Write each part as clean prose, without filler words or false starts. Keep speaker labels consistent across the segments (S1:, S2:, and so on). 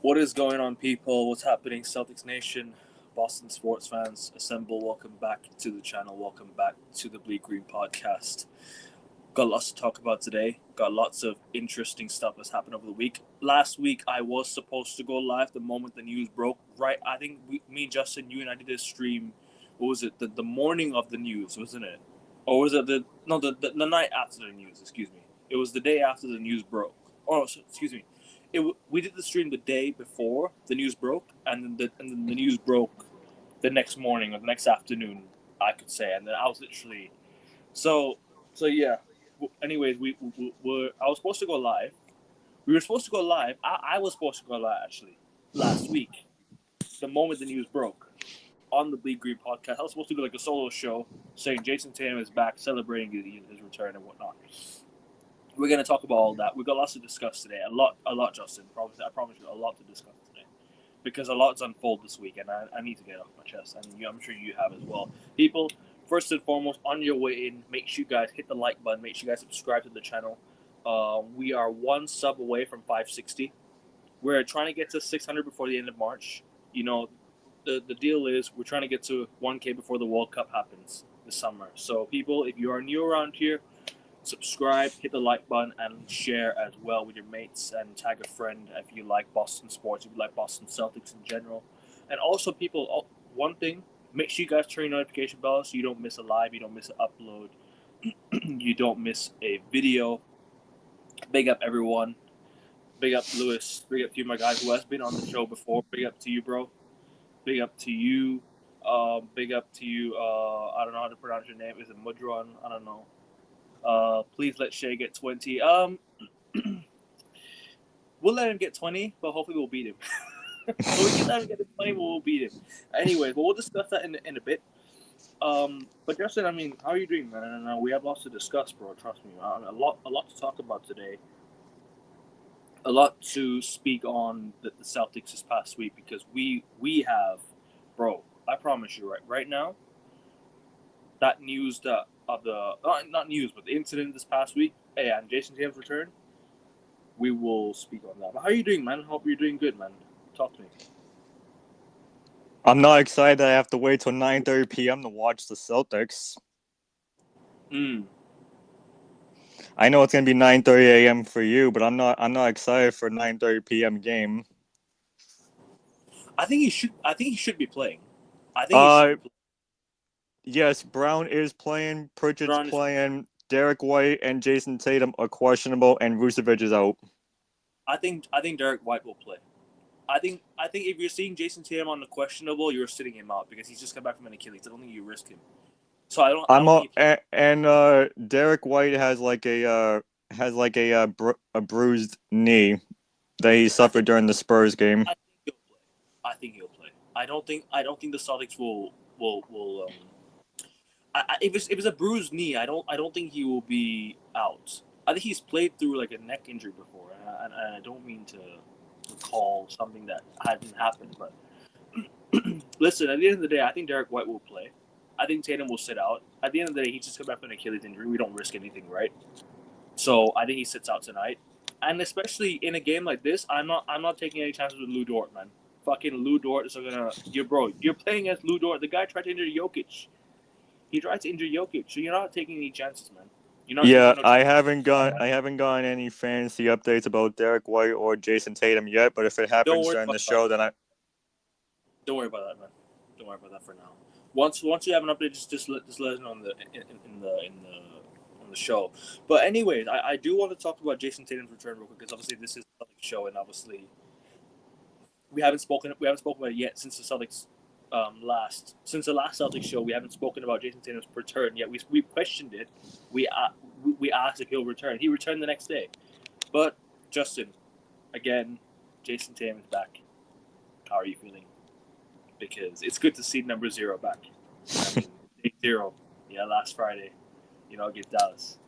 S1: What is going on, people? What's happening, Celtics Nation? Boston sports fans, assemble. Welcome back to the channel. Welcome back to the Bleed Green podcast. Got lots to talk about today. Got lots of interesting stuff that's happened over the week. Last week, I was supposed to go live the moment the news broke. Right, I think me, Justin, you and I did a stream. What was it? The morning of the news, wasn't it? Or was it the night after the news? Excuse me. It was the day after the news broke. Oh, excuse me. We did the stream the day before the news broke, and then the news broke the next morning or the next afternoon, I could say, and then I was literally so yeah. Anyways, I was supposed to go live. We were supposed to go live. I was supposed to go live actually last week, the moment the news broke on the Bleed Green podcast. I was supposed to do like a solo show saying Jayson Tatum is back, celebrating his return and whatnot. We're going to talk about all that. We've got lots to discuss today. A lot, Justin. I promise you, a lot to discuss today. Because a lot's unfolded this week, and I need to get it off my chest. And I'm sure you have as well. People, first and foremost, on your way in, make sure you guys hit the like button. Make sure you guys subscribe to the channel. We are one sub away from 560. We're trying to get to 600 before the end of March. You know, the deal is we're trying to get to 1K before the World Cup happens this summer. So, people, if you are new around here, subscribe, hit the like button, and share as well with your mates, and tag a friend if you like Boston sports, if you like Boston Celtics in general. And also, people, one thing, make sure you guys turn your notification bell so you don't miss a live, you don't miss an upload, you don't miss a video. Big up everyone. Big up Lewis. Big up to you, my guy who has been on the show before. Big up to you, bro. Big up to you. Big up to you. I don't know how to pronounce your name. Is it Mudron? I don't know. Please let Shea get 20. We'll let him get 20, but hopefully we'll beat him. So we can let him get 20, but we'll beat him. Anyway, but we'll discuss that in a bit. But Justin, I mean, how are you doing, man? We have lots to discuss, bro. Trust me, a lot to talk about today. A lot to speak on the Celtics this past week because we have, bro. I promise you, right now, that news that. Of the not news, but the incident this past week, and Jayson Tatum's return, we will speak on that. But how are you doing, man? Hope you're doing good, man. Talk to me.
S2: I'm not excited that I have to wait till 9:30 p.m. to watch the Celtics. I know it's gonna be 9:30 a.m. for you, but I'm not excited for 9:30 p.m. game.
S1: I think he should be playing. I think he should be playing.
S2: Yes, Brown is playing, Pritchard's playing, Derek White and Jayson Tatum are questionable, and Vucevic is out.
S1: I think Derek White will play. I think if you're seeing Jayson Tatum on the questionable, you're sitting him out because he's just come back from an Achilles. I don't think you risk him. So I don't
S2: think Derek White has a bruised knee that he suffered during the Spurs game.
S1: I think he'll play. I don't think the Celtics will. If it's a bruised knee, I don't think he will be out. I think he's played through like a neck injury before, and I don't mean to recall something that hadn't happened. But listen, at the end of the day, I think Derek White will play. I think Tatum will sit out. At the end of the day, he just come back from an Achilles injury. We don't risk anything, right? So I think he sits out tonight. And especially in a game like this, I'm not taking any chances with Lou Dort, man. Fucking Lou Dort is gonna you're playing against Lou Dort. The guy tried to injure Jokic. He tried to injure Jokic, so you're not taking any chances, man.
S2: I haven't gotten any fantasy updates about Derek White or Jayson Tatum yet, but if it happens during the show, then
S1: don't worry about that, man. Don't worry about that for now. Once you have an update, just let us know on the show. But anyways, I do want to talk about Jayson Tatum's return real quick because obviously this is a Celtics show, and obviously we haven't spoken about it yet since the Celtics since the last Celtics show. We haven't spoken about Jayson Tatum's return yet. We questioned it. We asked if he'll return. He returned the next day. But Justin, again, Jayson Tatum is back. How are you feeling? Because it's good to see number 0 back. I mean, day 0, last Friday, against Dallas.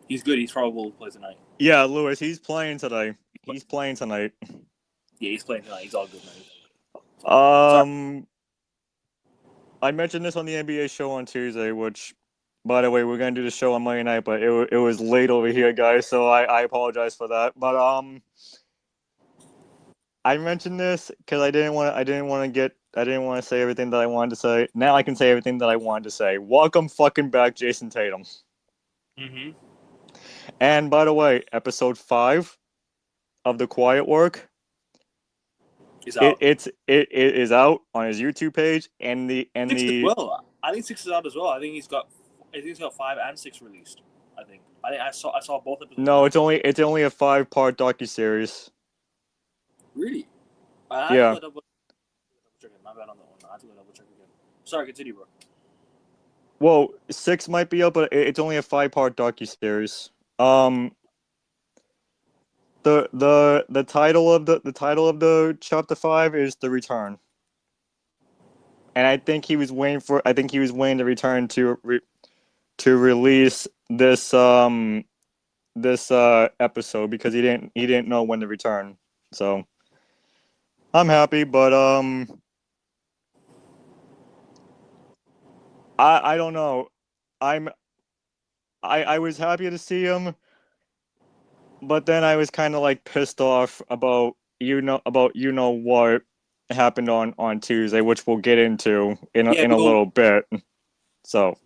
S1: He's good. He's probably will play tonight.
S2: Yeah, Lewis, he's playing today. He's playing tonight.
S1: Yeah, he's playing tonight. He's all good, man.
S2: I mentioned this on the NBA show on Tuesday, which By the way, we're gonna do the show on Monday night, but it was late over here, guys. So I apologize for that. But I mentioned this because I didn't want to say everything that I wanted to say. Now I can say everything that I wanted to say. Welcome fucking back, Jayson Tatum.
S1: Mm-hmm.
S2: And by the way, episode 5 of The Quiet Work
S1: He's out.
S2: it is out on his YouTube page and the
S1: 6 as well. I think 6 is out as well. I think he's got 5 and 6 released. I saw both episodes.
S2: No, it's only a 5-part docuseries.
S1: Really?
S2: Yeah.
S1: Double check it. My bad on that one. I have to go double check again. Sorry, continue, bro.
S2: Well, 6 might be up, but it's only a 5-part docuseries. The title of the chapter 5 is The Return. And I think he was waiting the return to release this episode because he didn't know when to return. So I'm happy, but I don't know. I was happy to see him, but then I was kind of like pissed off about what happened on Tuesday, which we'll get into in a little bit. So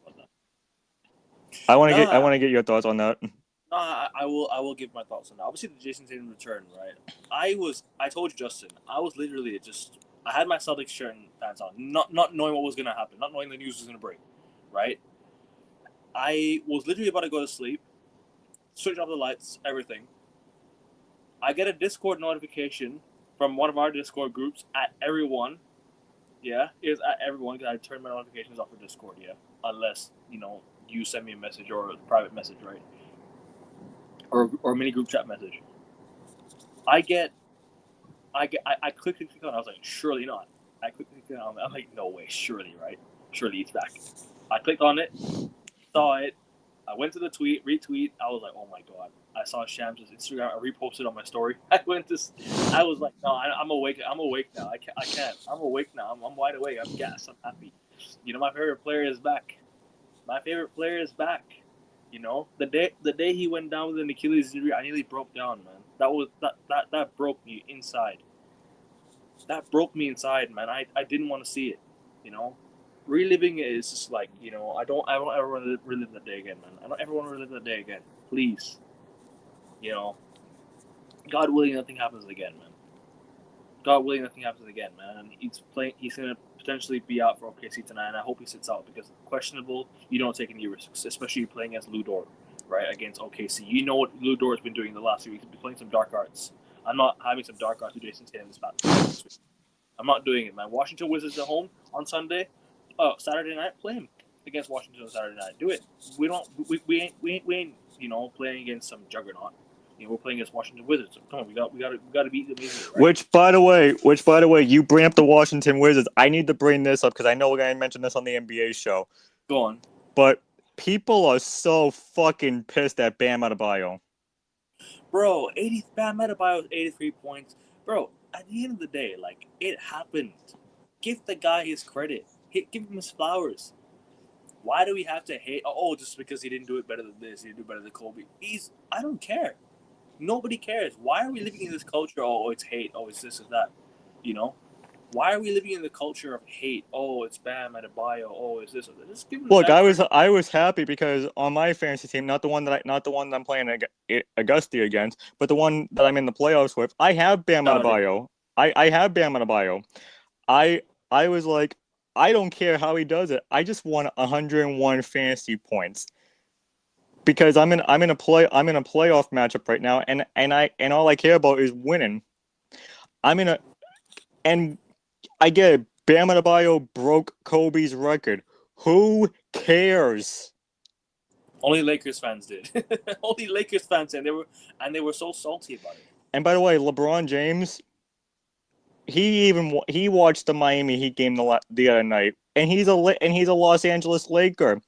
S2: I want to get your thoughts on that.
S1: No, I will give my thoughts on that. Obviously, the Jayson Tatum return, right? I told you, Justin, I was literally I had my Celtics shirt and pants on, not knowing what was gonna happen, not knowing the news was gonna break, right? I was literally about to go to sleep, switch off the lights, everything. I get a Discord notification from one of our Discord groups at everyone. Yeah, it was at everyone because I turned my notifications off for Discord. Yeah, unless you send me a message or a private message, right? Or mini group chat message. I click on. I was like, surely not. I click on. I'm like, no way, surely, right? Surely it's back. I clicked on it, saw it. I went to the retweet. I was like, oh my god. I saw Shams' Instagram. I reposted on my story. I was like, no, I'm awake. I'm awake now. I can't. I'm awake now. I'm wide awake. I'm gassed. I'm happy. My favorite player is back. The day he went down with an Achilles injury, I nearly broke down, man. That broke me inside. That broke me inside, man. I didn't want to see it. Reliving it is just like, I don't ever want to relive that day again, man. I don't ever want to relive that day again. Please. God willing, nothing happens again, man. God willing, nothing happens again, man. And he's gonna potentially be out for OKC tonight, and I hope he sits out because questionable. You don't take any risks, especially playing against Lou Dort, right? Against OKC, you know what Lou Dort's been doing the last few weeks. He's been playing some dark arts. I'm not having some dark arts with Jayson Tatum this week. I'm not doing it, man. Washington Wizards at home on Sunday. Saturday night, play him against Washington on Saturday night. Do it. We ain't playing against some juggernaut. We're playing against Washington Wizards. So come on, we got to beat them easily, right?
S2: Which by the way, you bring up the Washington Wizards. I need to bring this up because I know we're gonna mention this on the NBA show.
S1: Go on.
S2: But people are so fucking pissed at Bam Adebayo.
S1: Bro, Bam Adebayo 83 points. Bro, at the end of the day, like, it happened. Give the guy his credit. Give him his flowers. Why do we have to hate? Oh, just because he didn't do it better than this, he didn't do better than Kobe. I don't care. Nobody cares. Why are we living in this culture? Oh, it's hate. Oh, it's this and that. Why are we living in the culture of hate? Oh, it's Bam Adebayo. Oh, it's this or that. Just give him.
S2: Look, I was happy because on my fantasy team, not the one that I'm playing Augusta against, but the one that I'm in the playoffs with, I have Bam Adebayo. I have Bam Adebayo. I was like, I don't care how he does it. I just want 101 fantasy points. Because I'm in a playoff matchup right now, and all I care about is winning. And I get it. Bam Adebayo broke Kobe's record. Who cares?
S1: Only Lakers fans did. Only Lakers fans, and they were so salty about it.
S2: And by the way, LeBron James, he watched the Miami Heat game the other night, and he's a Los Angeles Laker.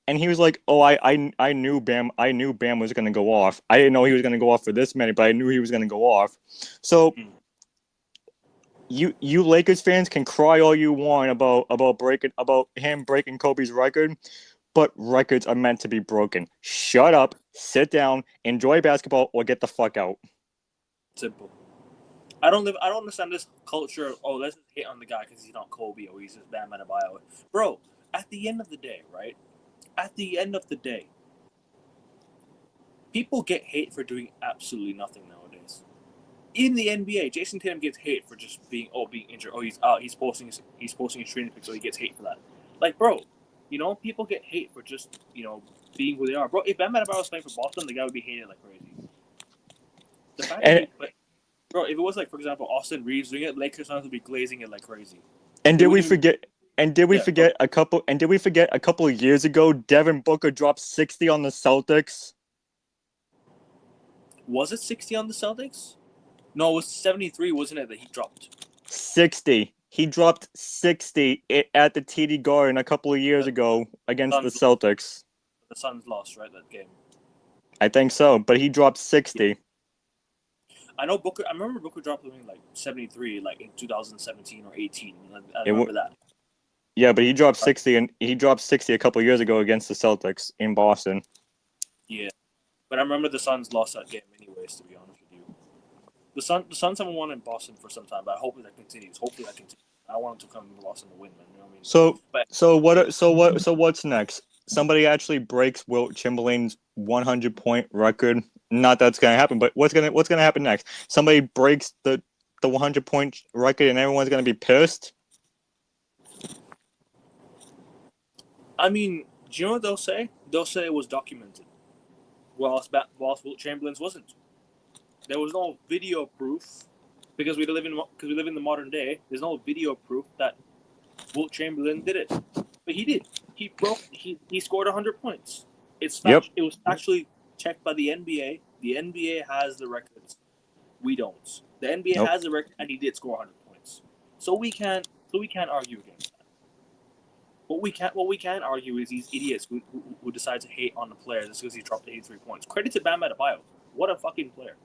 S2: And he was like, "Oh, I knew Bam was gonna go off. I didn't know he was gonna go off for this many, but I knew he was gonna go off." So, you Lakers fans can cry all you want about him breaking Kobe's record, but records are meant to be broken. Shut up, sit down, enjoy basketball, or get the fuck out.
S1: Simple. I don't understand this culture of, oh, let's hate on the guy because he's not Kobe or he's just Bam Adebayo. Bro, at the end of the day, right? At the end of the day, people get hate for doing absolutely nothing nowadays. In the NBA, Jayson Tatum gets hate for just being injured. Oh, he's posting his training pics, so he gets hate for that. Like, bro, people get hate for just being who they are. Bro, if Bam Adebayo was playing for Boston, the guy would be hated like crazy. The fact that bro, if it was like, for example, Austin Reeves doing it, Lakers fans would be glazing it like crazy.
S2: And did we forget? And did we forget a couple? And did we forget a couple of years ago? Devin Booker dropped 60 on the Celtics.
S1: Was it 60 on the Celtics? No, it was 73, wasn't it, that he dropped?
S2: 60. He dropped 60 at the TD Garden a couple of years ago against the Celtics.
S1: The Suns lost, right, that game?
S2: I think so, but he dropped 60.
S1: I know Booker. I remember Booker dropped something like 73, like in 2017 or 18. I remember that.
S2: Yeah, but he dropped 60, and he dropped 60 a couple of years ago against the Celtics in Boston.
S1: Yeah, but I remember the Suns lost that game anyways. To be honest with you, the Suns haven't won in Boston for some time, but hopefully that continues. I want them to come to Boston to win, man. You know what I mean?
S2: So what's next? Somebody actually breaks Wilt Chamberlain's 100-point record. Not that's gonna happen, but what's gonna happen next? Somebody breaks the 100-point record, and everyone's gonna be pissed.
S1: I mean, do you know what they'll say? They'll say it was documented, whilst Wilt Chamberlain's wasn't. There was no video proof because we live in the modern day. There's no video proof that Wilt Chamberlain did it, but he did. He scored 100 points. It was actually checked by the NBA. The NBA has the records. We don't. The NBA has the record, and he did score 100 points. So we can't argue against that. What we can argue is these idiots who decide to hate on the player just because he dropped 83 points. Credit to Bam Adebayo. What a fucking player.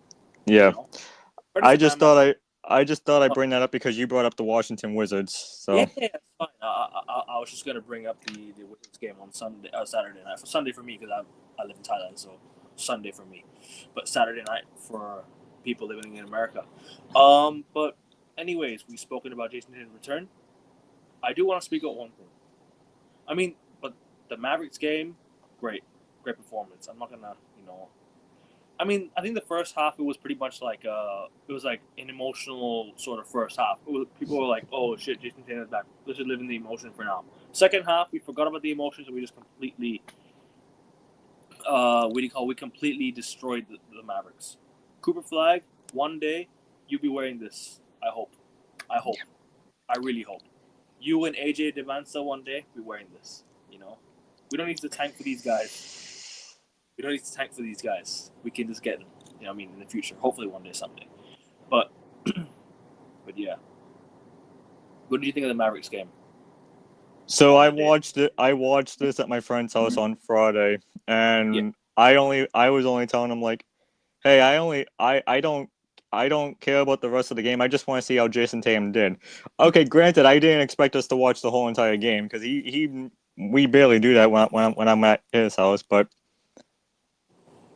S2: Yeah. I just thought I'd bring that up because you brought up the Washington Wizards. So
S1: yeah, it's fine. I was just gonna bring up the Wizards game on Saturday night. For Sunday for me because I live in Thailand, so Sunday for me, but Saturday night for people living in America. But anyways, we've spoken about Jayson Tatum's return. I do want to speak about one thing. I mean, but the Mavericks game, great performance. I'm not gonna, I mean, I think the first half it was pretty much like it was like an emotional sort of first half. People were like, "Oh shit, Jayson Tatum's back. Let's just live in the emotion for now." Second half, we forgot about the emotions and we just completely, we completely destroyed the Mavericks. Cooper Flag, one day you'll be wearing this. I hope. I really hope. You and AJ Devansa one day be wearing this. We don't need to tank for these guys. We can just get them. In the future. Hopefully one day, someday. But yeah. What did you think of the Mavericks game?
S2: So I watched this at my friend's house on Friday, and I was only telling him like, hey, I don't care about the rest of the game. I just want to see how Jayson Tatum did. Okay, granted, I didn't expect us to watch the whole entire game because we barely do that when I'm at his house. But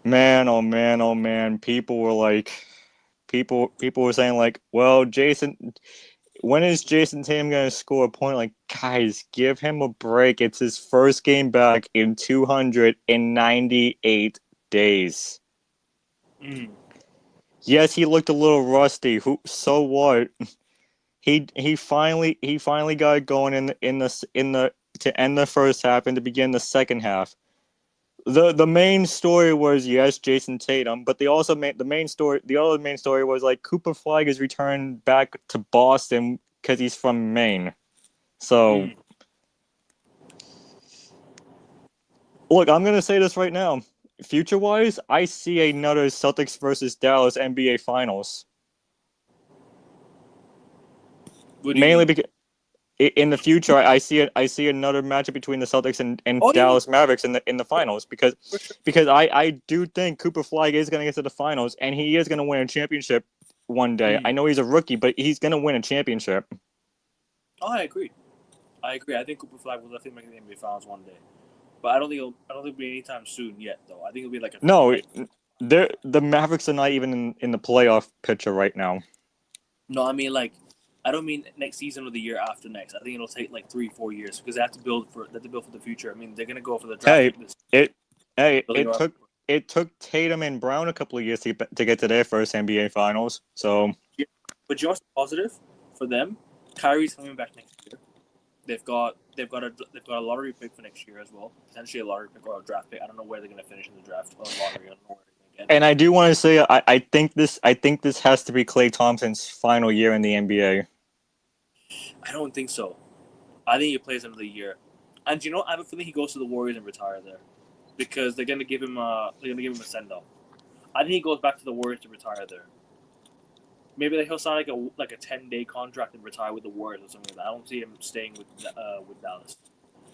S2: man, oh man, people were saying like, well, when is Jayson Tatum gonna score a point? Like, guys, give him a break. It's his first game back in 298 days. Yes, he looked a little rusty. So what? He finally got it going in the to end the first half and to begin the second half. The main story was yes, Jayson Tatum, but the other main story was like Cooper Flag is returned back to Boston because he's from Maine. So look, I'm gonna say this right now. Future-wise, I see another Celtics versus Dallas NBA Finals. Mainly because in the future, I see another matchup between the Celtics and Dallas Mavericks in the finals because I do think Cooper Flag is going to get to the finals and he is going to win a championship one day. I know he's a rookie, but he's going to win a championship.
S1: Oh, I agree. I think Cooper Flag will definitely make the NBA Finals one day. But I don't think it'll be anytime soon yet, though. I think it'll be like a
S2: No,
S1: like
S2: the Mavericks are not even in the playoff picture right now.
S1: no, I mean like I don't mean next season or the year after next. I think it'll take like 3-4 years because they have to build for the future. I mean they're gonna go for the draft
S2: Hey,
S1: pick this
S2: it
S1: building around.
S2: it took Tatum and Brown a couple of years to get to their first NBA Finals. So
S1: But you know what's positive for them? Kyrie's coming back next year. They've got a lottery pick for next year as well. Potentially a lottery pick or a draft pick. I don't know where they're gonna finish in the draft or lottery. I don't know where they're gonna get.
S2: and I do want to say I think this has to be Klay Thompson's final year in the NBA.
S1: I don't think so. I think he plays another year. And you know, I have a feeling he goes to the Warriors and retire there, because they're gonna give him a send off. I think he goes back to the Warriors to retire there. Maybe he'll sign like a 10-day contract and retire with the Warriors or something like that. I don't see him staying with Dallas.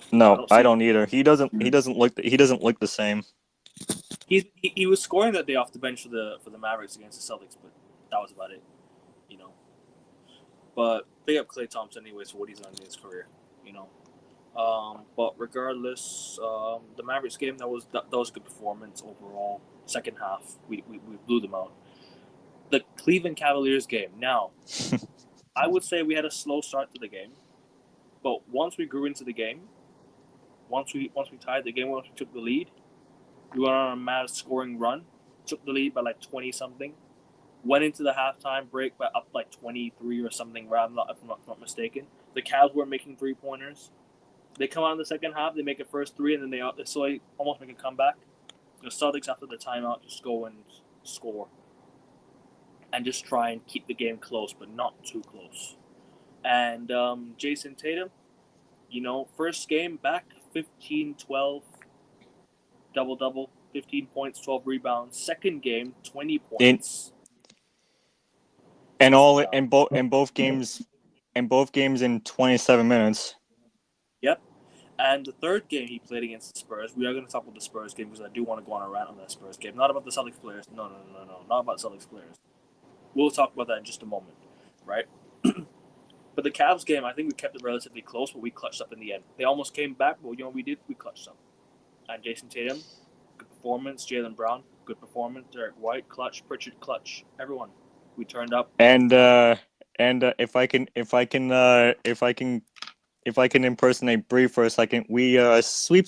S2: No, I don't
S1: him.
S2: either. He doesn't look the same.
S1: He was scoring that day off the bench for the Mavericks against the Celtics, but that was about it, you know. But big up Klay Thompson anyways for what he's done in his career, you know. But regardless, the Mavericks game that was a good performance overall. Second half, we blew them out. The Cleveland Cavaliers game. Now, I would say we had a slow start to the game, but once we grew into the game, once we tied the game, once we took the lead, we went on a mad scoring run, took the lead by like 20 something, went into the halftime break by up like 23 or something. If I'm not mistaken, the Cavs were making 3-pointers. They come out in the second half, they make a first three, and then they almost make a comeback. The Celtics after the timeout just go and score, and just try and keep the game close, but not too close. And Jayson Tatum, first game back, 15-12, double-double, 15 points, 12 rebounds. Second game, 20 points.
S2: In both games in 27 minutes.
S1: Yep. And the third game he played against the Spurs, we are going to talk about the Spurs game because I do want to go on a rant on that Spurs game. Not about the Celtics players. No. Not about Celtics players. We'll talk about that in just a moment, right? But the Cavs game, I think we kept it relatively close, but we clutched up in the end. They almost came back, but you know what we did? We clutched up. And Jayson Tatum, good performance. Jaylen Brown, good performance. Derek White, clutch. Pritchard, clutch. Everyone, we turned up.
S2: And if I can impersonate Bree for a second, we sweep.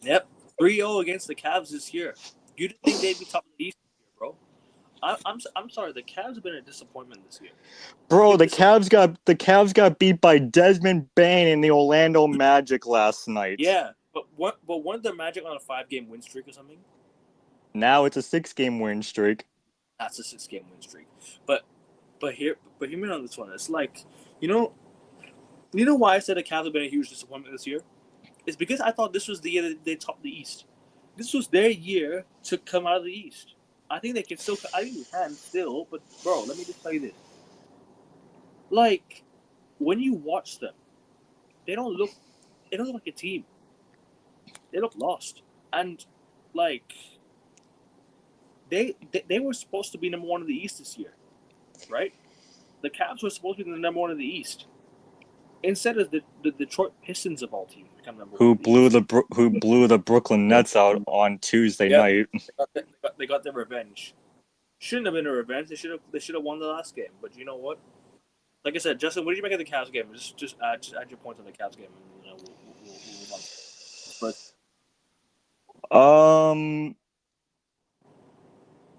S1: Yep, 3-0 against the Cavs this year. You didn't think they'd be top of the East this year, bro? I'm sorry. The Cavs have been a disappointment this year.
S2: Bro, the Cavs got beat by Desmond Bane in the Orlando Magic last night.
S1: Yeah, but weren't the Magic on a 5-game win streak or something?
S2: Now it's a 6-game win streak.
S1: That's a 6-game win streak. But hear me on this one. It's like, you know why I said the Cavs have been a huge disappointment this year? It's because I thought this was the year that they topped the East. This was their year to come out of the East. I think they can still. I think they can still. But bro, let me just tell you this. Like, when you watch them, they don't look like a team. They look lost, and like they were supposed to be number one in the East this year, right? The Cavs were supposed to be the number one in the East, instead of the Detroit Pistons of all teams become number
S2: who
S1: one.
S2: Who blew the Brooklyn Nets out on Tuesday night.
S1: They got their revenge. Shouldn't have been a revenge. They should have won the last game. But you know what? Like I said, Justin, what did you make of the Cavs game? Just add your points on the Cavs game, and we'll move on.
S2: But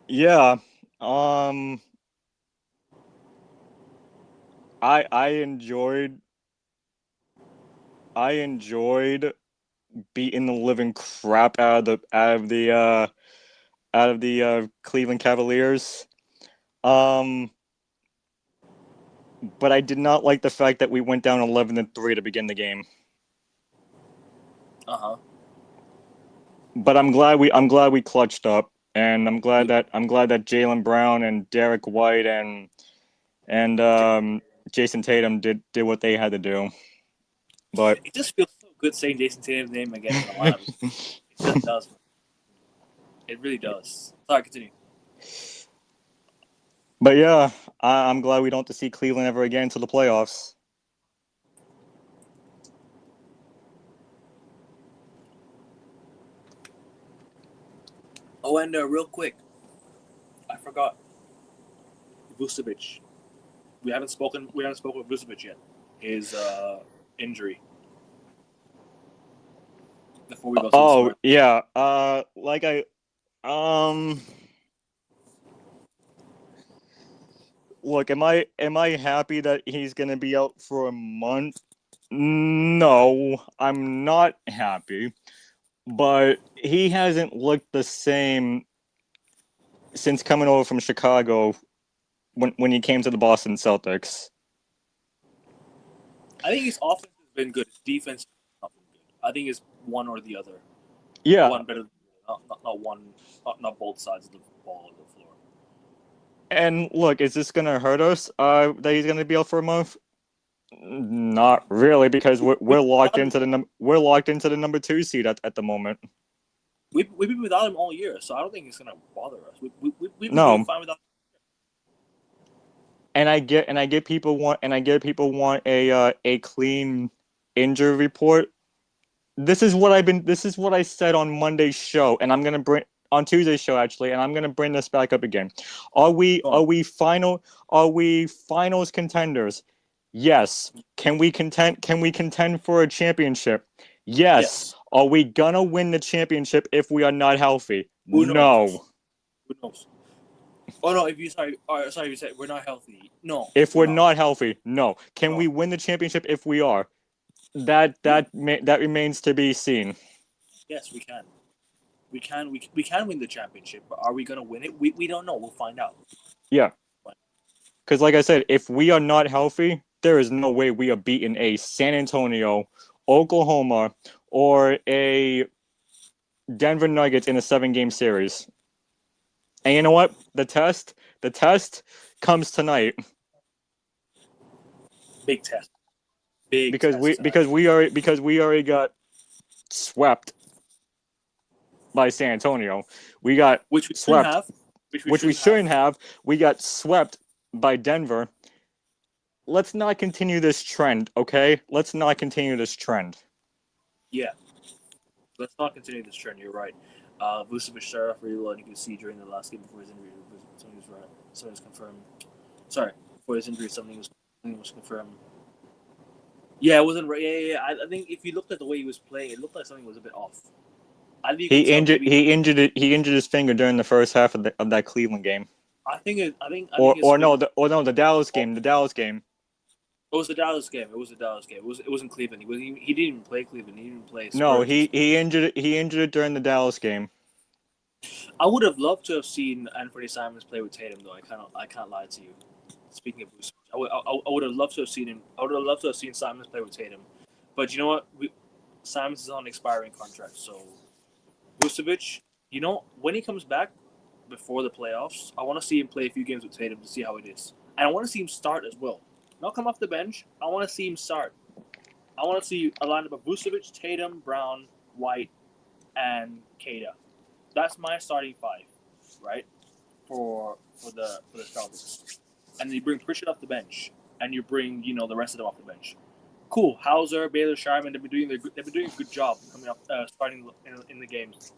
S2: yeah. I enjoyed beating the living crap out of the Cleveland Cavaliers. But I did not like the fact that we went down 11-3 to begin the game. But I'm glad we clutched up, and I'm glad that Jaylen Brown and Derek White and Jayson Tatum did what they had to do. But
S1: it just feels so good saying Jayson Tatum's name again in the lineup. It just does. It really does. Sorry, continue.
S2: But yeah, I'm glad we don't have to see Cleveland ever again to the playoffs.
S1: Oh, and real quick, I forgot Vucevic. We haven't spoken of Vucevic yet. His injury. Before we go to the
S2: Oh
S1: Spurs.
S2: yeah. Like I look, am I happy that he's gonna be out for a month? No, I'm not happy. But he hasn't looked the same since coming over from Chicago when he came to the Boston Celtics.
S1: I think his offense has been good. His defense has not been good. I think it's one or the other.
S2: Yeah.
S1: One better, not one, not both sides of the ball or the floor.
S2: And look, is this gonna hurt us? That he's gonna be out for a month? Not really, because we're locked into the number 2 seed at the moment.
S1: We've been without him all year, so I don't think it's gonna bother us. We've been
S2: No.
S1: doing fine without him.
S2: And I get people want a clean injury report. This is what I said on Monday's show, and I'm gonna bring on Tuesday's show actually, and I'm gonna bring this back up again. Are we finals contenders? Yes. Can we contend for a championship? Yes. Are we gonna win the championship if we are not healthy?
S1: Who knows?
S2: No.
S1: Who knows? Oh no! If you said we're not healthy. No.
S2: If we're not healthy, no. Can we win the championship if we are? That remains to be seen.
S1: Yes, we can. We can win the championship, but are we gonna win it? We don't know. We'll find out.
S2: Yeah. Because like I said, if we are not healthy, there is no way we are beating a San Antonio, Oklahoma, or a Denver Nuggets in a 7-game series. And you know what? The test comes tonight.
S1: Big test.
S2: Because we already got swept by San Antonio. We got
S1: which we
S2: swept.
S1: Have.
S2: Which we shouldn't have. We got swept by Denver. Let's not continue this trend, okay? Let's not continue this trend.
S1: Yeah. Let's not continue this trend. You're right. Vucevic started off really well, and you can see during the last game before his injury, something was confirmed. Sorry, before his injury, something was confirmed. Yeah, it wasn't right. Yeah. I think if you looked at the way he was playing, it looked like something was a bit off.
S2: He injured his finger during the first half of that Cleveland game.
S1: The
S2: Dallas game. The Dallas game.
S1: It was the Dallas game. It wasn't Cleveland. He didn't even play Cleveland. He didn't even play Spurs.
S2: No, he injured it during the Dallas game.
S1: I would have loved to have seen Anthony Simons play with Tatum, though. I can't lie to you. Speaking of Vucevic, I would have loved to have seen him. I would have loved to have seen Simons play with Tatum, but you know what? Simons is on an expiring contract, so Vucevic. You know, when he comes back before the playoffs, I want to see him play a few games with Tatum to see how it is, and I want to see him start as well. Not come off the bench. I want to see him start. I want to see a lineup of Vucevic, Tatum, Brown, White, and Kata. That's my starting 5, right? For the Celtics. And then you bring Pritchard off the bench, and you bring the rest of them off the bench. Cool. Hauser, Baylor, Sharman, they've been doing a good job coming up, starting in the games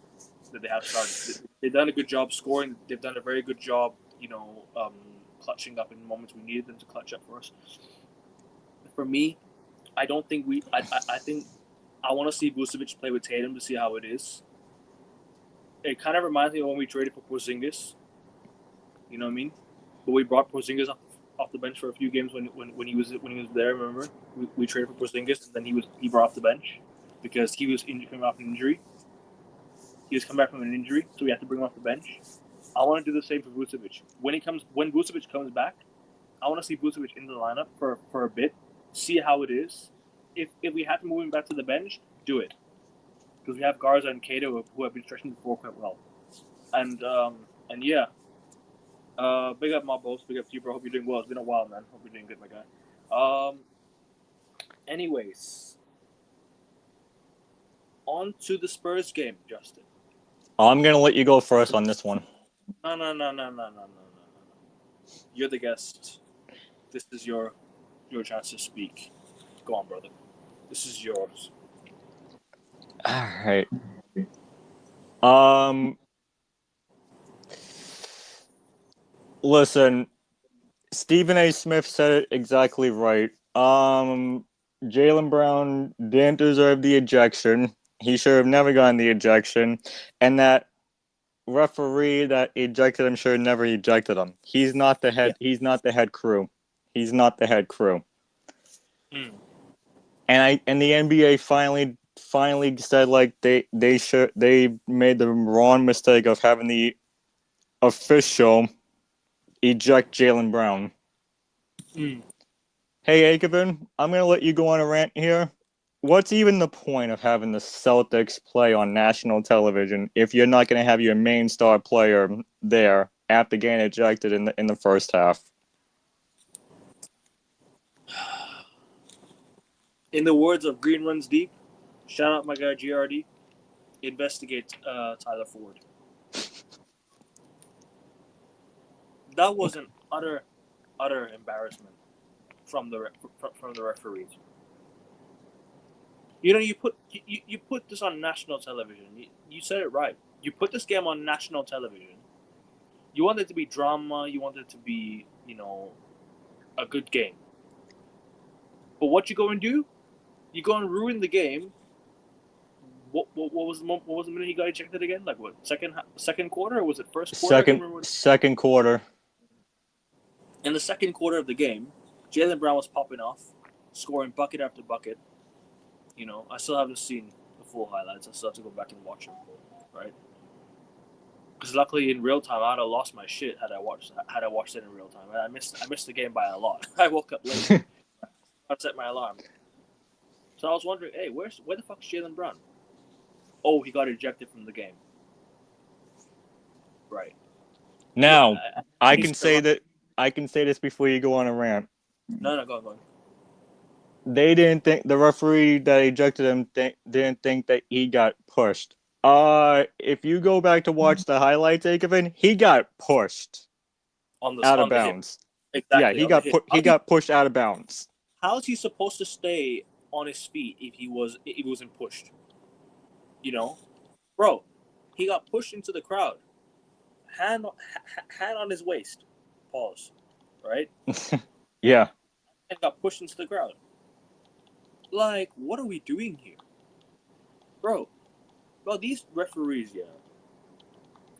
S1: that they have started. They've done a good job scoring. They've done a very good job, clutching up in moments we needed them to clutch up for us. For me, I don't think I think I want to see Vucevic play with Tatum to see how it is. It kind of reminds me of when we traded for Porzingis. You know what I mean? But we brought Porzingis off the bench for a few games when he was there. Remember, we traded for Porzingis, and then he brought off the bench because he was coming off an injury. He was coming back from an injury, so we had to bring him off the bench. I want to do the same for Vucevic. When Vucevic comes back, I want to see Vucevic in the lineup for a bit, see how it is. If we have to move him back to the bench, do it. Because we have Garza and Cato who have been stretching the floor quite well. And yeah. Big up my boss, big up to you, bro. Hope you're doing well. It's been a while, man. Hope you're doing good, my guy. Anyways. On to the Spurs game, Justin.
S2: I'm gonna let you go first on this one.
S1: No. You're the guest. This is your chance to speak. Go on, brother. This is yours.
S2: All right. Listen, Stephen A. Smith said it exactly right. Jaylen Brown didn't deserve the ejection. He should have never gotten the ejection, and that referee that ejected him should have never ejected him. He's not the head.
S1: Yeah.
S2: He's not the head crew. He's not the head crew.
S1: Mm.
S2: And the NBA finally said like they made the wrong mistake of having the official eject Jaylen Brown.
S1: Mm.
S2: Hey Akevin, I'm gonna let you go on a rant here. What's even the point of having the Celtics play on national television if you're not gonna have your main star player there after getting ejected in the first half?
S1: In the words of Green Runs Deep, shout out my guy GRD, investigate Tyler Ford. That was an utter embarrassment from the referees. You know, you put this on national television. You said it right. You put this game on national television. You want it to be drama. You want it to be, a good game. But what you go and do? You go and ruin the game. What was the minute he got ejected again? Like what, second quarter, or was it first quarter?
S2: Second quarter.
S1: In the second quarter of the game, Jaylen Brown was popping off, scoring bucket after bucket. I still haven't seen the full highlights. I still have to go back and watch them, right? Because luckily in real time, I'd have lost my shit had I watched it in real time. I missed the game by a lot. I woke up late. I set my alarm. So I was wondering, hey, where the fuck's Jaylen Brown? Oh, he got ejected from the game. Right.
S2: Now,
S1: Yeah,
S2: I can say this before you go on a rant.
S1: No, go on.
S2: They didn't think the referee that ejected him didn't think that he got pushed. If you go back to watch the highlights, Akevin, he got pushed out of bounds.
S1: Exactly.
S2: Yeah, he got pushed out of bounds.
S1: How is he supposed to stay on his feet if he wasn't pushed? Bro, he got pushed into the crowd. Hand on his waist. Pause. Right?
S2: Yeah.
S1: And got pushed into the crowd. Like, what are we doing here? Bro, these referees, yeah.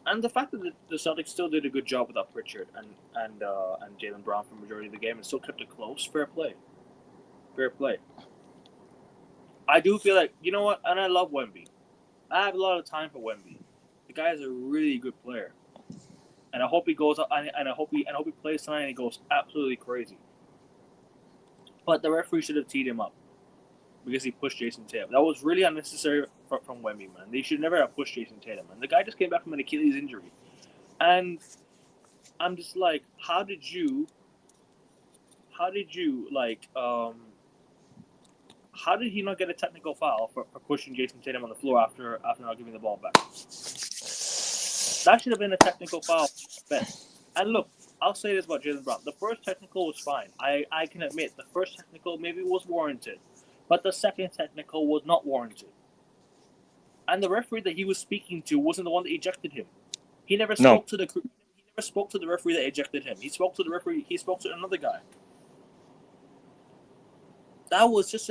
S1: And the fact that the Celtics still did a good job without Pritchard and Jaylen Brown for the majority of the game and still kept it close, fair play. I do feel like, you know what, and I love Wemby. I have a lot of time for Wemby. The guy is a really good player. And I hope he goes up and I hope he plays tonight and he goes absolutely crazy. But the referee should have teed him up because he pushed Jayson Tatum. That was really unnecessary from Wemby, man. They should never have pushed Jayson Tatum, man. The guy just came back from an Achilles injury. And I'm just like, how did you he not get a technical foul for pushing Jayson Tatum on the floor after not giving the ball back? That should have been a technical foul. And look, I'll say this about Jaylen Brown. The first technical was fine. I can admit the first technical maybe was warranted. But the second technical was not warranted. And the referee that he was speaking to wasn't the one that ejected him. He never spoke to the referee that ejected him. He spoke to the referee. He spoke to another guy. That was just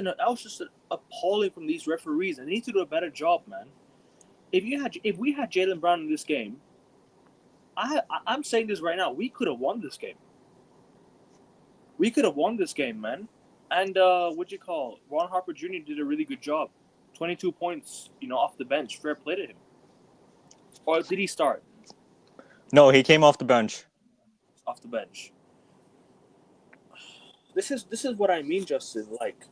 S1: appalling from these referees. And they need to do a better job, man. If we had Jaylen Brown in this game, I'm saying this right now, we could have won this game. We could have won this game, man. And Ron Harper Jr. did a really good job. 22 points, off the bench. Fair play to him. Or did he start?
S2: No, he came off the bench.
S1: Off the bench. This is what I mean, Justin. Like,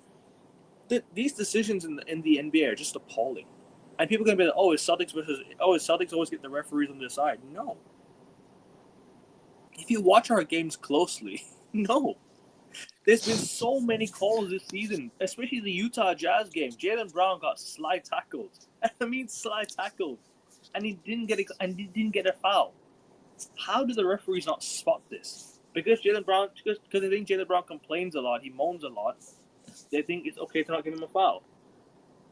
S1: these decisions in the NBA are just appalling. And people are going to be like, Celtics always get the referees on their side. No. If you watch our games closely, no. There's been so many calls this season, especially the Utah Jazz game. Jaylen Brown got slide tackled. I mean slide tackled. And he didn't get a foul. How do the referees not spot this? Because they think Jaylen Brown complains a lot, he moans a lot, they think it's okay to not give him a foul.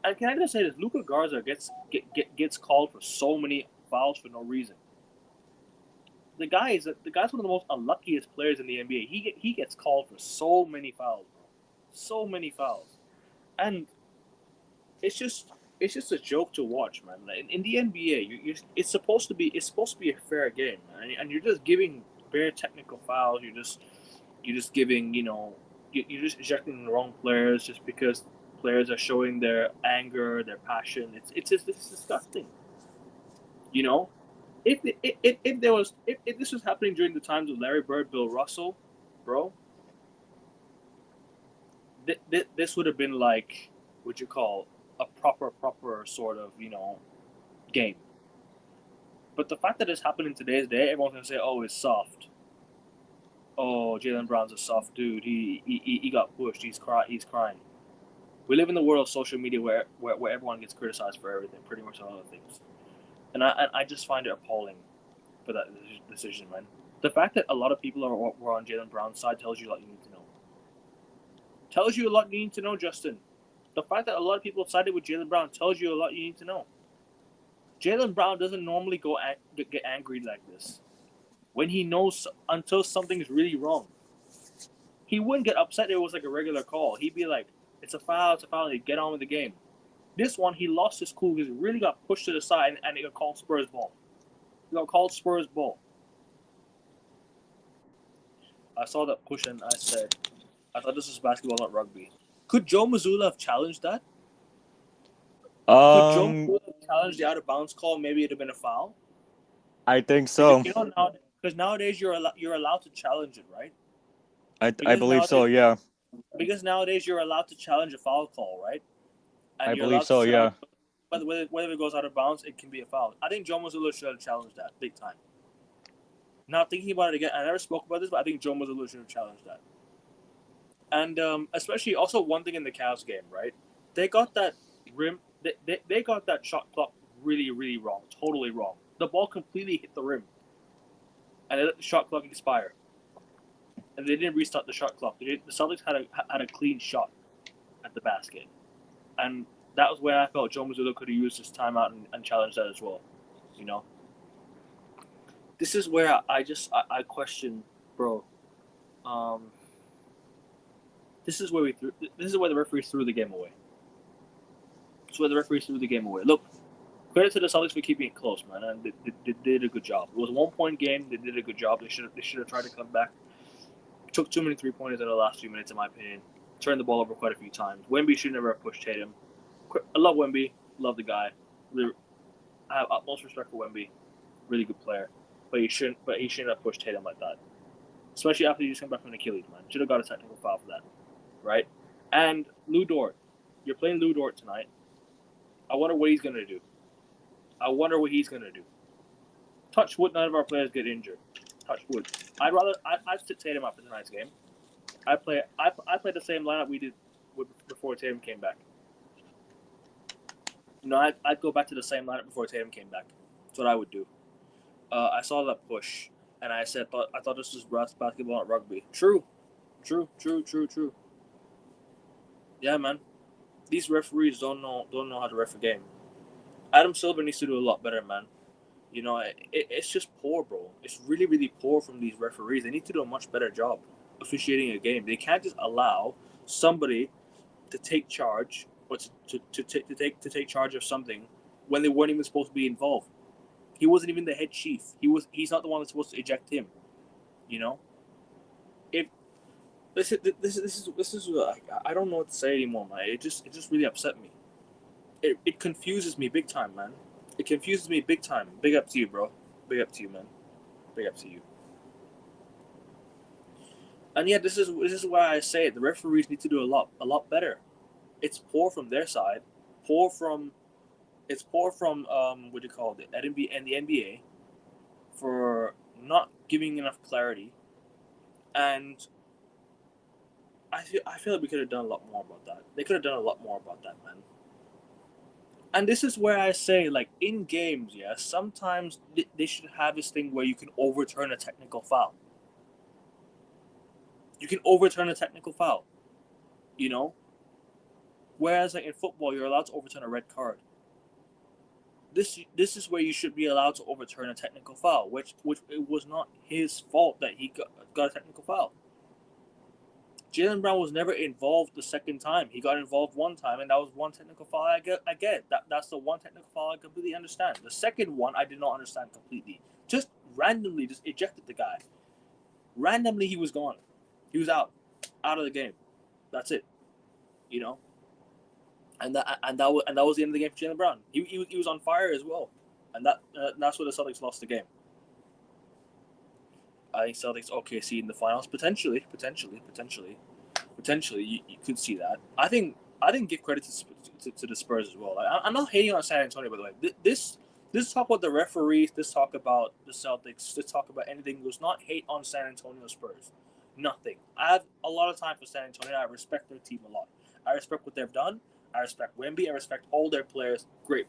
S1: And can I just say this? Luka Garza gets called for so many fouls for no reason. the guy's one of the most unluckiest players in the NBA. He gets called for so many fouls, bro. So many fouls, and it's just a joke to watch, man. Like, in the NBA, it's supposed to be a fair game, man. And you're just giving bare technical fouls. You're just giving, you're just ejecting the wrong players just because players are showing their anger, their passion. It's disgusting. You know, if this was happening during the times of Larry Bird, Bill Russell, bro, this would have been like what you call a proper sort of game. But the fact that it's happening in today's day, everyone's gonna say, "Oh, it's soft. Oh, Jaylen Brown's a soft dude. He got pushed. He's crying." We live in the world of social media where everyone gets criticized for everything, pretty much all other things, and I just find it appalling for that decision, man. The fact that a lot of people were on Jaylen Brown's side tells you a lot you need to know. Tells you a lot you need to know, Justin. The fact that a lot of people sided with Jaylen Brown tells you a lot you need to know. Jaylen Brown doesn't normally get angry like this. When he knows until something is really wrong. He wouldn't get upset if it was like a regular call. He'd be like, it's a foul, and he'd get on with the game. This one, he lost his cool because he really got pushed to the side and it got called Spurs ball. He got called Spurs ball. I saw that push and I said, I thought this was basketball, not rugby. Could Joe Mazzulla have challenged that? Could Joe Mazzulla have challenged the out of bounds call? Maybe it'd have been a foul.
S2: I think so.
S1: Because nowadays you're allowed to challenge it, right?
S2: I believe so. Yeah.
S1: Because nowadays you're allowed to challenge a foul call, right? And
S2: I believe so. Yeah.
S1: Whether it goes out of bounds, it can be a foul. I think Joe Mazzulla should have challenged that big time. Now thinking about it again, I never spoke about this, but I think Joe Mazzulla should have challenged that. And especially also one thing in the Cavs game, right? They got that rim. They got that shot clock really, really wrong. Totally wrong. The ball completely hit the rim, and they let the shot clock expire. And they didn't restart the shot clock. The Celtics had a clean shot at the basket, and that was where I felt Joe Mazzulla could have used his timeout and challenged that as well. This is where I question, bro. This is where the referees threw the game away. This is where the referees threw the game away. Look, credit to the Celtics for keeping it close, man, and they did a good job. It was a 1-point game. They did a good job. They should have tried to come back. Took too many 3-pointers in the last few minutes, in my opinion. Turned the ball over quite a few times. Wemby should never have pushed Tatum. I love Wemby. Love the guy. Really, I have utmost respect for Wemby. Really good player. But he shouldn't have pushed Tatum like that. Especially after he just came back from Achilles, man. Should have got a technical foul for that. Right? And Lou Dort. You're playing Lou Dort tonight. I wonder what he's going to do. Touch wood, none of our players get injured. Touch wood. I'd sit Tatum after tonight's game. I play the same lineup we did before Tatum came back. I'd go back to the same lineup before Tatum came back. That's what I would do. I saw that push, and I thought this was basketball, not rugby. True. Yeah, man. These referees don't know how to ref a game. Adam Silver needs to do a lot better, man. It's just poor, bro. It's really, really poor from these referees. They need to do a much better job officiating a game. They can't just allow somebody to take charge or to take charge of something when they weren't even supposed to be involved. He wasn't even the head chief. He's not the one that's supposed to eject him. If this is I don't know what to say anymore, man. It just really upset me. It confuses me big time, man. It confuses me big time. Big up to you, bro. Big up to you, man. Big up to you. And yeah, this is why I say it. The referees need to do a lot better. It's poor from their side. It's poor from what do you call it? And the NBA for not giving enough clarity. And I feel like we could have done a lot more about that. They could have done a lot more about that, man. And this is where I say, like, in games, yeah, sometimes they should have this thing where you can overturn a technical foul. You can overturn a technical foul, Whereas, like, in football, you're allowed to overturn a red card. this is where you should be allowed to overturn a technical foul, which it was not his fault that he got a technical foul. Jaylen Brown was never involved the second time. He got involved one time, and that was one technical foul. I get it. That's the one technical foul I completely understand. The second one, I did not understand completely. Just randomly, just ejected the guy. Randomly, he was gone. He was out of the game. That's it. You know, and that was the end of the game for Jaylen Brown. He was on fire as well, and that's where the Celtics lost the game. I think Celtics OKC in the finals potentially you could see that. I didn't give credit to the Spurs as well. Like, I'm not hating on San Antonio, by the way. This talk about the referees, this talk about the Celtics, this talk about anything was not hate on San Antonio Spurs. Nothing. I have a lot of time for San Antonio. I respect their team a lot. I respect what they've done. I respect Wemby. I respect all their players. Great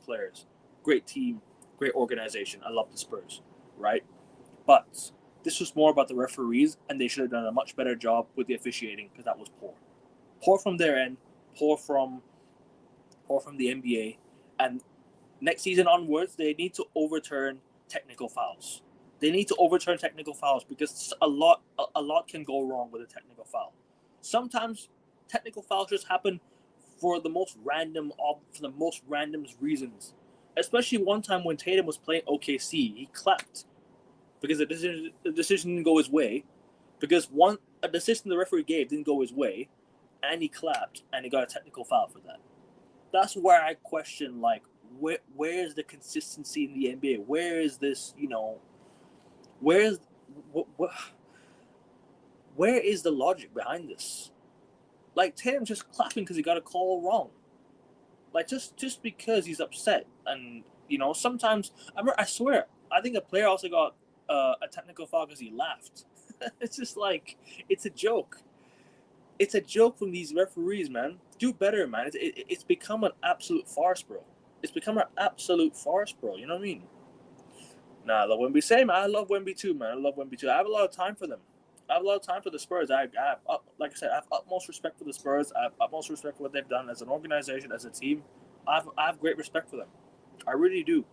S1: team, great organization. I love the Spurs, right? But this was more about the referees, and they should have done a much better job with the officiating because that was poor. Poor from their end, poor from the NBA, and next season onwards, they need to overturn technical fouls. They need to overturn technical fouls because a lot can go wrong with a technical foul. Sometimes technical fouls just happen for the most random reasons. Especially one time when Tatum was playing OKC, he clapped because the decision didn't go his way, because a decision the referee gave didn't go his way, and he clapped, and he got a technical foul for that. That's where I question, like, where is the consistency in the NBA? Where is this, where is the logic behind this? Like, Tatum just clapping because he got a call wrong. Like, just because he's upset. And, sometimes, I swear, I think a player also got a technical foul because he laughed. It's just like, it's a joke. It's a joke from these referees, man. Do better, man. It's become an absolute farce, bro. It's become an absolute farce, bro. You know what I mean? Nah, I love Wemby. Same, I love Wemby too, man. I love Wemby too. I have a lot of time for them. I have a lot of time for the Spurs. I have, like I said, I have utmost respect for the Spurs. I have utmost respect for what they've done as an organization, as a team. I have great respect for them. I really do.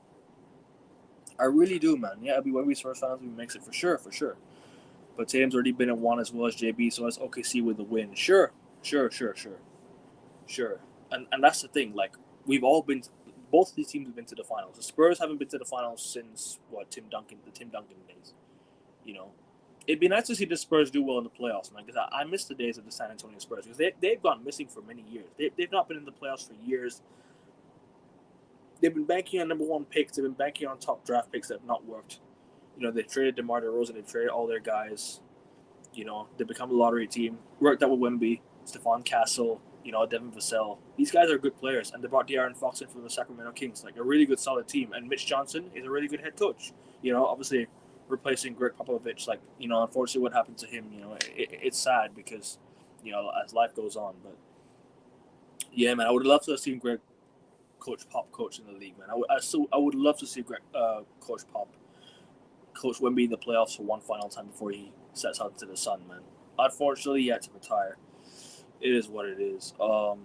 S1: I really do, man. Yeah, I'll be Wemby's first finals if he makes it for sure. But Tatum's already been in one as well as JB, so that's OKC with the win. Sure. And that's the thing. Like, we've all been, both of these teams have been to the finals. The Spurs haven't been to the finals since the Tim Duncan days. It'd be nice to see the Spurs do well in the playoffs, man. Because I miss the days of the San Antonio Spurs because they've gone missing for many years. They've not been in the playoffs for years. They've been banking on number one picks. They've been banking on top draft picks that have not worked. They traded DeMar DeRozan. They traded all their guys. They become a lottery team. Worked out with Wemby, Stephon Castle, Devin Vassell. These guys are good players, and they brought De'Aaron Fox in from the Sacramento Kings, like a really good, solid team. And Mitch Johnson is a really good head coach. Obviously replacing Greg Popovich. Like, unfortunately, what happened to him, it's sad because, as life goes on. But yeah, man, I would love to have seen Greg Coach Pop coach in the league, man. I would love to see Greg Coach Pop coach Wemby in the playoffs for one final time before he sets out to the sun, man. Unfortunately, he had to retire. It is what it is. But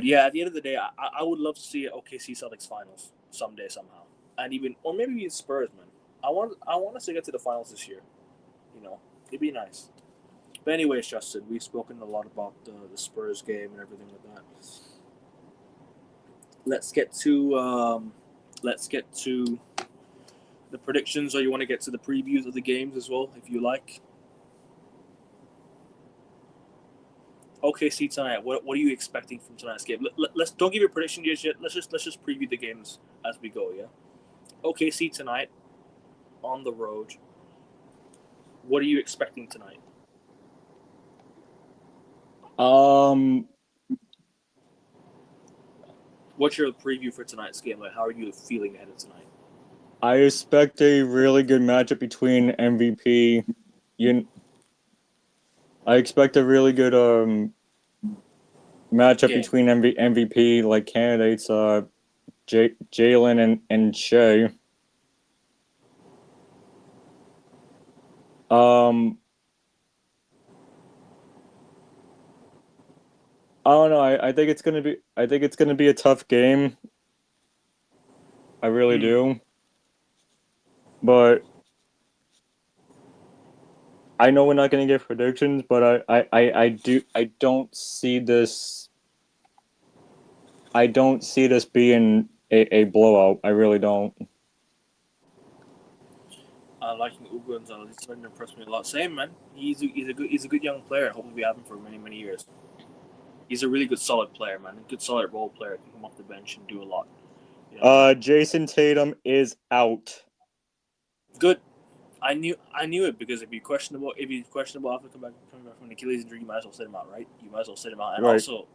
S1: yeah, at the end of the day, I would love to see OKC Celtics finals someday, somehow, and maybe even Spurs, man. I want us to get to the finals this year. It'd be nice. But anyways, Justin, we've spoken a lot about the Spurs game and everything like that. Let's get to the predictions, or you want to get to the previews of the games as well, if you like. OKC tonight. What are you expecting from tonight's game? Let's don't give your prediction yet. Let's just preview the games as we go. Yeah. OKC tonight on the road. What are you expecting tonight? What's your preview for tonight's game? Like, how are you feeling ahead of tonight?
S2: I expect a really good matchup between MVP. I expect a really good matchup between MVP like candidates Jaylen and Shea. I don't know. I think it's gonna be a tough game. I really do. But I know we're not going to get predictions, but I don't see this. I don't see this being a blowout. I really don't.
S1: Liking Ugo Gonzalez. He's starting to impress me a lot. Same man. He's a good young player. Hopefully we have him for many years. He's a really good solid player, man. A good solid role player. Can come off the bench and do a lot. You know
S2: Jayson Tatum is out.
S1: Good. I knew it because if he's questionable after coming back from an Achilles injury, you might as well sit him out, right? You might as well sit him out. And
S2: Right.
S1: also,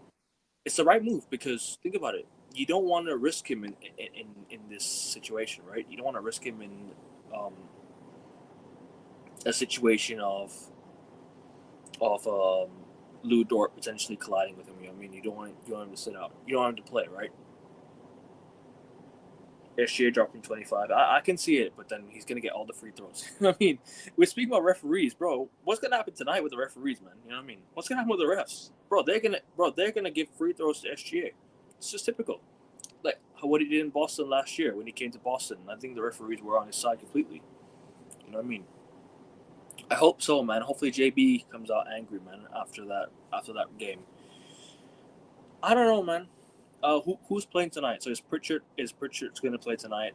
S1: it's the right move because think about it. You don't want to risk him in this situation, right? You don't want to risk him in a situation of Lou Dort potentially colliding with him. You know what I mean? You don't want him to sit out. You don't want him to play, right? SGA dropping 25. I can see it, but then he's gonna get all the free throws. I mean, we're speaking about referees, bro. What's gonna happen tonight with the referees, man? You know what I mean? What's gonna happen with the refs, bro? They're gonna give free throws to SGA. It's just typical, like what he did in Boston last year when he came to Boston. I think the referees were on his side completely. You know what I mean? I hope so, man. Hopefully JB comes out angry, man, after that game. I don't know, man. Who's playing tonight? So is Pritchard's going to play tonight?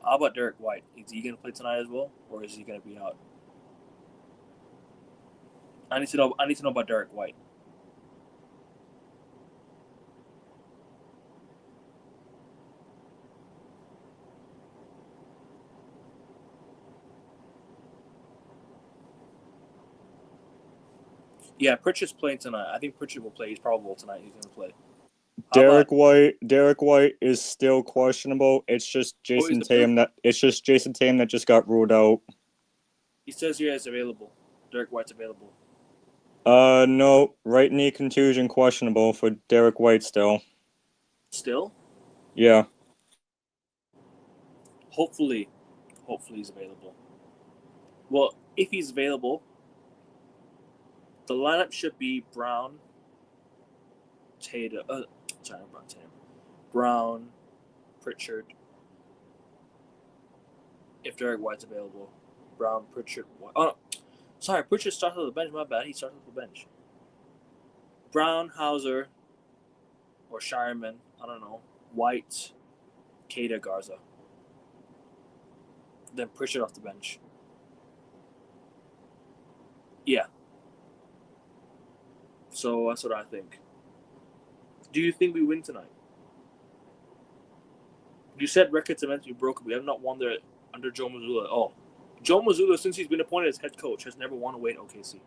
S1: How about Derek White? Is he going to play tonight as well, or is he going to be out? I need to know about Derek White. Yeah, Pritchard's playing tonight. I think Pritchard will play. He's probable tonight. He's going to play.
S2: Derek White is still questionable. It's just Jayson Tatum that just got ruled out.
S1: He says here it's available. Derek White's available.
S2: No, right knee contusion questionable for Derek White still.
S1: Still?
S2: Yeah.
S1: Hopefully he's available. Well, if he's available, the lineup should be Brown, Tatum. Brown, Pritchard. If Derek White's available, Brown, Pritchard, White. Oh, no. Sorry, Pritchard started on the bench. My bad. He started on the bench. Brown, Hauser, or Shireman. I don't know. White, Keita, Garza. Then Pritchard off the bench. Yeah. So that's what I think. Do you think we win tonight? You said records are meant to be broken. We have not won there under Joe Mazzulla. Oh, Joe Mazzulla, since he's been appointed as head coach, has never won away at OKC.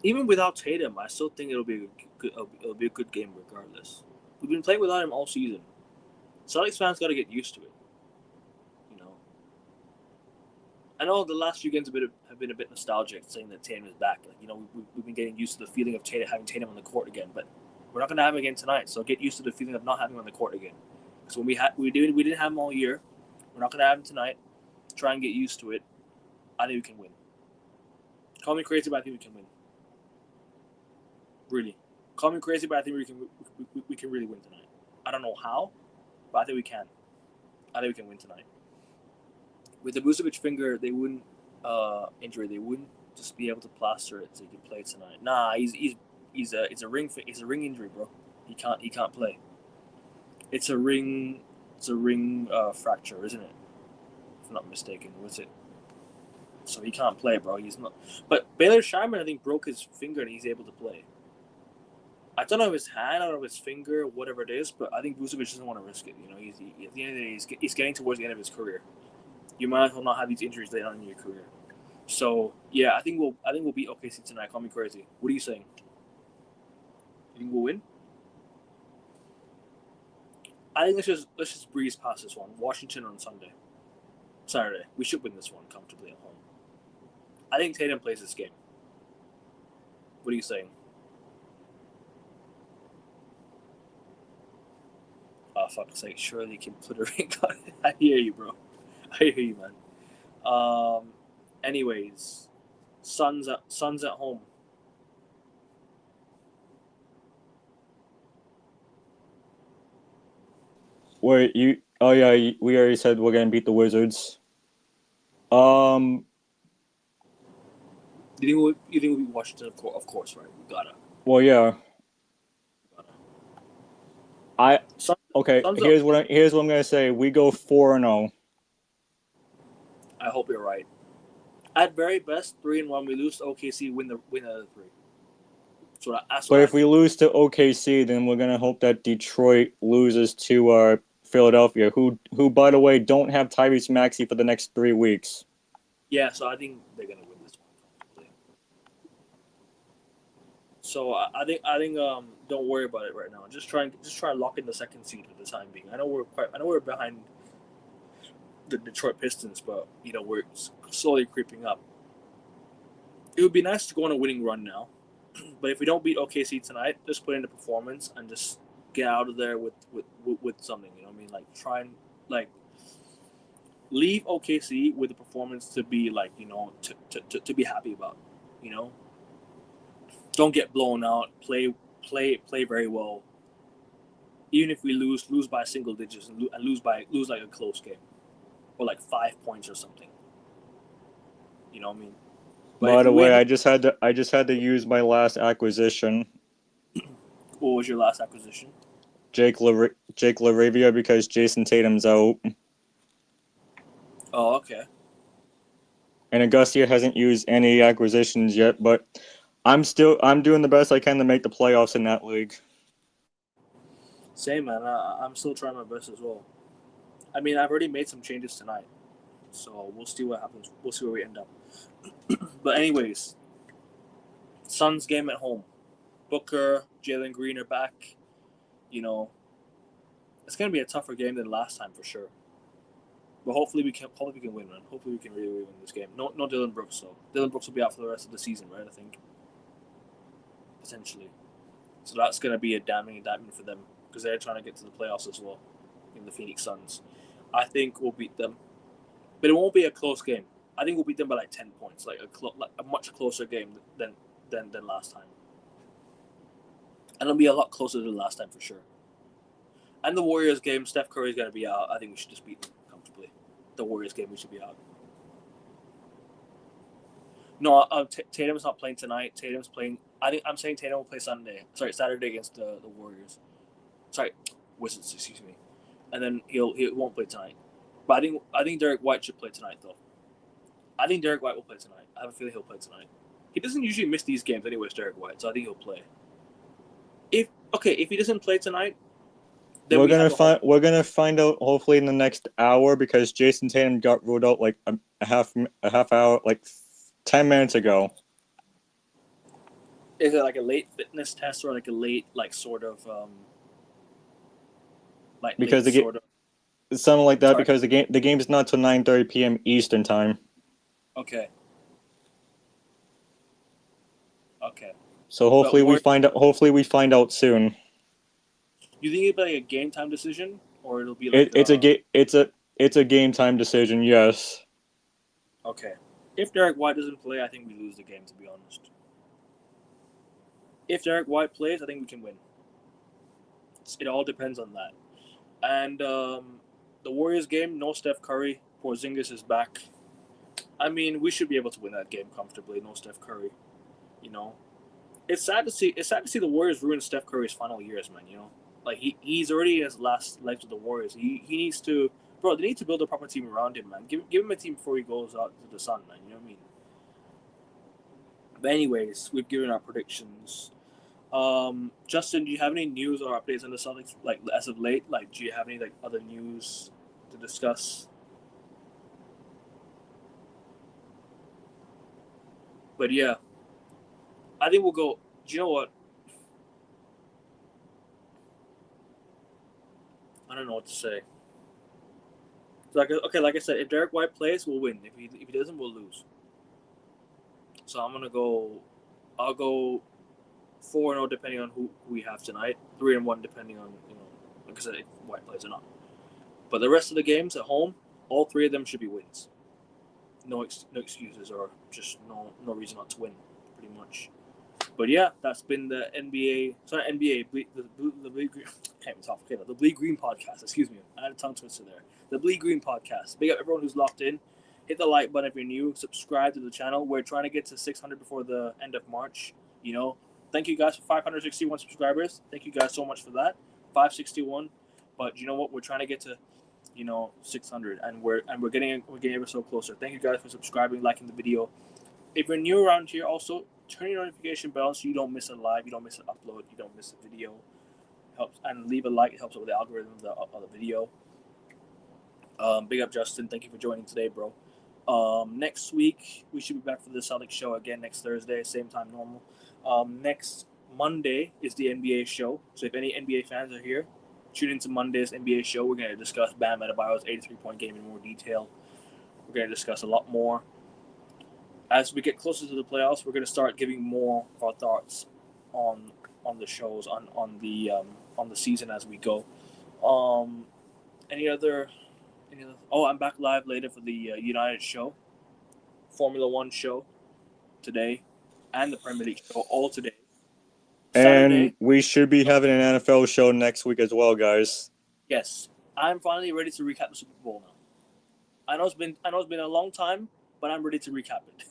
S1: Even without Tatum, I still think it'll be a good game regardless. We've been playing without him all season. Celtics fans got to get used to it. You know, I know the last few games have been a bit nostalgic, saying that Tatum is back. Like, you know, we've been getting used to the feeling of having Tatum on the court again, but we're not going to have him again tonight. So get used to the feeling of not having him on the court again. Because when we didn't have him all year. We're not going to have him tonight. Try and get used to it. I think we can win. Call me crazy, but I think we can win. Really, call me crazy, but I think we can really win tonight. I don't know how, but I think we can. I think we can win tonight. With the Vucevic finger, they wouldn't injury. They wouldn't just be able to plaster it so he can play tonight. Nah, it's a ring injury, bro. He can't play. It's a ring fracture, isn't it? If I'm not mistaken, was it? So he can't play, bro. He's not. But Baylor Sharman, I think, broke his finger and he's able to play. I don't know if his hand, I don't know if his finger, whatever it is, but I think Vucevic doesn't want to risk it. You know, at the end of the day, he's getting towards the end of his career. You might as well not have these injuries later on in your career. So yeah, I think we'll beat OKC tonight. Call me crazy. What are you saying? You think we'll win? I think let's just breeze past this one. Washington on Saturday. We should win this one comfortably at home. I think Tatum plays this game. What are you saying? Oh, fuck's sake. Surely you can put a ring on it. I hear you, bro. I hear you, man. Anyways, Suns at home.
S2: Wait, you? Oh yeah, we already said we're gonna beat the Wizards.
S1: You think we'll beat Washington? Of course, right? We gotta.
S2: Well, yeah.
S1: Gotta.
S2: I
S1: Suns,
S2: okay.
S1: Suns are,
S2: Here's what I'm gonna say. We go 4-0.
S1: I hope you're right. At very best, 3-1. We lose to OKC. Win the other three. That's what
S2: But
S1: I
S2: if we
S1: think.
S2: lose to OKC, then we're gonna hope that Detroit loses to Philadelphia, who by the way don't have Tyrese Maxey for the next 3 weeks.
S1: Yeah, so I think they're gonna win this one. So I think don't worry about it right now. Just try to lock in the second seed for the time being. I know we're behind the Detroit Pistons, but we're slowly creeping up. It would be nice to go on a winning run now, but if we don't beat OKC tonight, just put in the performance and just get out of there with something. You know what I mean? Like try and like leave OKC with a performance to be like to be happy about. You know, don't get blown out. Play very well. Even if we lose by single digits and lose like a close game or like 5 points or something. You know what I mean? But
S2: By
S1: if we
S2: the way,
S1: win,
S2: I just had to use my last acquisition,
S1: what was your last acquisition?
S2: Jake LaRavia, because Jayson Tatum's out,
S1: Oh, okay.
S2: and Augusta hasn't used any acquisitions yet. But I'm doing the best I can to make the playoffs in that league.
S1: Same, man. I'm still trying my best as well. I mean, I've already made some changes tonight, so we'll see what happens. We'll see where we end up. But anyways, Suns game at home. Booker, Jalen Green are back. You know, it's gonna be a tougher game than last time for sure. But hopefully we can win, man. Hopefully we can really win this game. No Dylan Brooks though. Dylan Brooks will be out for the rest of the season, right? I think potentially. So that's gonna be a damning indictment for them because they're trying to get to the playoffs as well in the Phoenix Suns. I think we'll beat them, but it won't be a close game. I think we'll beat them by like 10 points, like a much closer game than last time, and it'll be a lot closer than last time for sure. And the Warriors game, Steph Curry's gonna be out. I think we should just beat them comfortably. The Warriors game, we should be out. No, Tatum's not playing tonight. Tatum's playing. I'm saying Tatum will play Saturday against the Warriors. Sorry, Wizards. Excuse me. And then he won't play tonight. But I think Derek White should play tonight though. I think Derek White will play tonight. I have a feeling he'll play tonight. He doesn't usually miss these games anyways, Derek White. So I think he'll play. If he doesn't play tonight, then
S2: We're gonna find out hopefully in the next hour, because Jayson Tatum got ruled out like a half hour, like 10 minutes ago.
S1: Is it like a late fitness test or like a late like sort of like
S2: Because
S1: late sort of?
S2: something like that,
S1: Sorry.
S2: because the game is not till 9:30 p.m. Eastern time.
S1: Okay. Okay.
S2: So hopefully we find out soon.
S1: You think it'll be like a game time decision, or it'll be like
S2: It's a game time decision. Yes.
S1: Okay. If Derek White doesn't play, I think we lose the game. To be honest. If Derek White plays, I think we can win. It all depends on that. And the Warriors game, no Steph Curry. Porzingis is back. I mean, we should be able to win that game comfortably. No Steph Curry. You know, it's sad to see. It's sad to see the Warriors ruin Steph Curry's final years, man. You know, like he's already in his last legs with the Warriors. He needs to, bro. They need to build a proper team around him, man. Give him a team before he goes out to the sun, man. You know what I mean? But anyways, we've given our predictions. Justin, do you have any news or updates on the Celtics, like as of late? Like, do you have any like other news to discuss? But yeah, I think we'll go. Do you know what? I don't know what to say. Like I said, if Derek White plays, we'll win. If he doesn't, we'll lose. So I'm gonna go. I'll go 4-0 depending on who we have tonight. 3-1 depending on like I said, if White plays or not. But the rest of the games at home, all three of them should be wins. No excuses or just no reason not to win. Pretty much. But yeah, that's been the the Bleed Green. Can't even talk. Okay, the Bleed Green podcast. Excuse me, I had a tongue twister there. The Bleed Green podcast. Big up everyone who's locked in. Hit the like button if you're new. Subscribe to the channel. We're trying to get to 600 before the end of March. You know, thank you guys for 561 subscribers. Thank you guys so much for that. 561. But you know what? We're trying to get to 600, and we're getting ever so closer. Thank you guys for subscribing, liking the video. If you're new around here, also turn your notification bell so you don't miss a live, you don't miss an upload, you don't miss a video. Helps, and leave a like. It helps with the algorithm of the video. Big up, Justin. Thank you for joining today, bro. Next week we should be back for the Celtics show again next Thursday, same time normal. Next Monday is the NBA show. So if any NBA fans are here, tune into Monday's NBA show. We're going to discuss Bam Adebayo's 83-point game in more detail. We're going to discuss a lot more. As we get closer to the playoffs, we're going to start giving more of our thoughts on the shows, on the season as we go. Any other? Oh, I'm back live later for the United show, Formula One show today, and the Premier League show all today. Saturday,
S2: and we should be having an NFL show next week as well, guys.
S1: Yes, I'm finally ready to recap the Super Bowl now. I know it's been a long time, but I'm ready to recap it.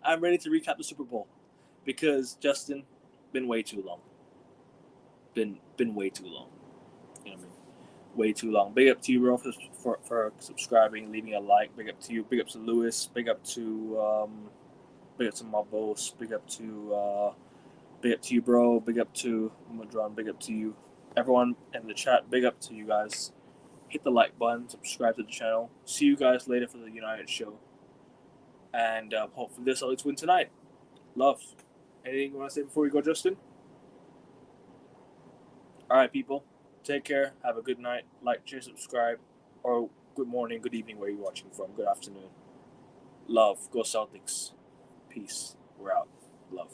S1: I'm ready to recap the Super Bowl because Justin, been way too long. Been way too long. You know what I mean? Way too long. Big up to you, bro, for subscribing, leaving a like. Big up to you. Big up to Lewis. Big up to my boss. Big up to you, bro. Big up to Madron. Big up to you, everyone in the chat. Big up to you guys. Hit the like button. Subscribe to the channel. See you guys later for the United show. And hopefully the Celtics win tonight. Love. Anything you want to say before we go, Justin? All right, people. Take care. Have a good night. Like, share, subscribe. Or good morning, good evening, where you're watching from. Good afternoon. Love. Go Celtics. Peace. We're out. Love.